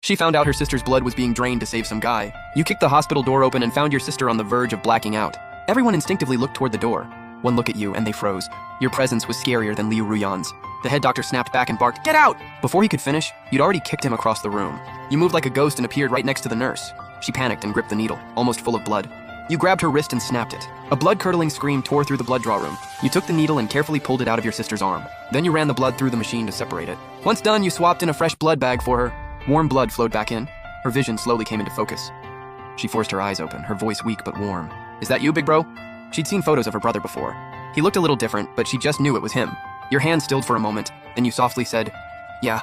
She found out her sister's blood was being drained to save some guy. You kicked the hospital door open and found your sister on the verge of blacking out. Everyone instinctively looked toward the door. One look at you and they froze. Your presence was scarier than Liu Ruyan's. The head doctor snapped back and barked, "Get out!" Before he could finish, you'd already kicked him across the room. You moved like a ghost and appeared right next to the nurse. She panicked and gripped the needle, almost full of blood. You grabbed her wrist and snapped it. A blood-curdling scream tore through the blood draw room. You took the needle and carefully pulled it out of your sister's arm. Then you ran the blood through the machine to separate it. Once done, you swapped in a fresh blood bag for her. Warm blood flowed back in. Her vision slowly came into focus. She forced her eyes open, her voice weak but warm. "Is that you, big bro?" She'd seen photos of her brother before. He looked a little different, but she just knew it was him. Your hand stilled for a moment, then you softly said, "Yeah."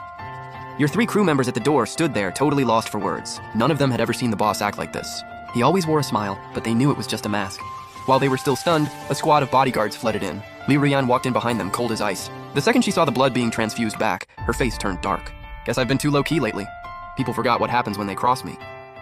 Your 3 crew members at the door stood there, totally lost for words. None of them had ever seen the boss act like this. He always wore a smile, but they knew it was just a mask. While they were still stunned, a squad of bodyguards flooded in. Liu Ruyan walked in behind them, cold as ice. The second she saw the blood being transfused back, her face turned dark. "Guess I've been too low-key lately. People forgot what happens when they cross me."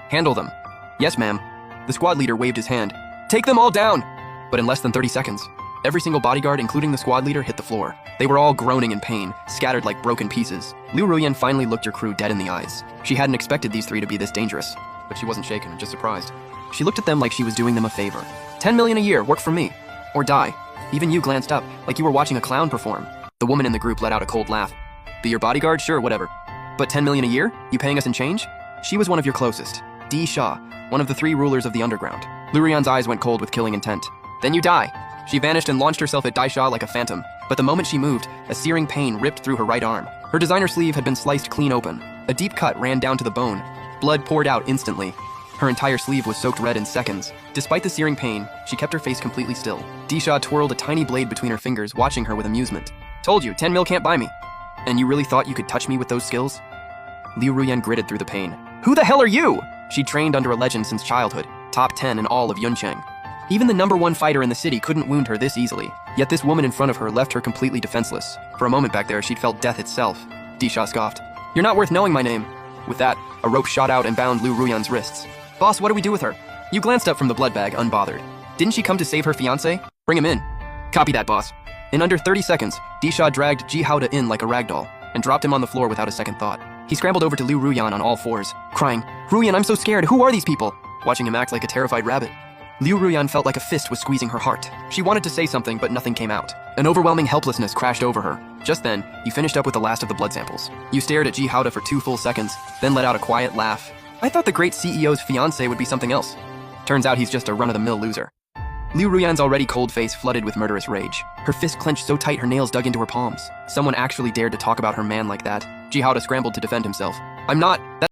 "Handle them." "Yes, ma'am." The squad leader waved his hand. "Take them all down!" But in less than 30 seconds, every single bodyguard, including the squad leader, hit the floor. They were all groaning in pain, scattered like broken pieces. Liu Ruyan finally looked your crew dead in the eyes. She hadn't expected these 3 to be this dangerous, but she wasn't shaken, just surprised. She looked at them like she was doing them a favor. 10 million a year, work for me. Or die. Even you glanced up, like you were watching a clown perform. The woman in the group let out a cold laugh. "Be your bodyguard? Sure, whatever. But 10 million a year? You paying us in change?" She was one of your closest. Di Sha, one of the 3 rulers of the underground. Liu Ruyan's eyes went cold with killing intent. "Then you die." She vanished and launched herself at Di Sha like a phantom. But the moment she moved, a searing pain ripped through her right arm. Her designer sleeve had been sliced clean open. A deep cut ran down to the bone. Blood poured out instantly. Her entire sleeve was soaked red in seconds. Despite the searing pain, she kept her face completely still. Di Sha twirled a tiny blade between her fingers, watching her with amusement. "Told you, 10 mil can't buy me. And you really thought you could touch me with those skills?" Liu Ruyan gritted through the pain. "Who the hell are you?" She'd trained under a legend since childhood, top 10 in all of Yuncheng. Even the #1 fighter in the city couldn't wound her this easily. Yet this woman in front of her left her completely defenseless. For a moment back there, she'd felt death itself. Di Sha scoffed. "You're not worth knowing my name." With that, a rope shot out and bound Liu Ruyan's wrists. "Boss, what do we do with her?" You glanced up from the blood bag, unbothered. Didn't she come to save her fiancé? Bring him in. Copy that, boss. In under 30 seconds, Di Sha dragged Ji Haoda in like a ragdoll and dropped him on the floor without a second thought. He scrambled over to Liu Ruyan on all fours, crying, "Ruyan, I'm so scared. Who are these people?" Watching him act like a terrified rabbit. Liu Ruyan felt like a fist was squeezing her heart. She wanted to say something, but nothing came out. An overwhelming helplessness crashed over her. Just then, you finished up with the last of the blood samples. You stared at Ji Haoda for 2 full seconds, then let out a quiet laugh. "I thought the great CEO's fiancé would be something else. Turns out he's just a run-of-the-mill loser." Liu Ruyan's already cold face flooded with murderous rage. Her fist clenched so tight her nails dug into her palms. Someone actually dared to talk about her man like that. Ji Haoda scrambled to defend himself. "I'm not.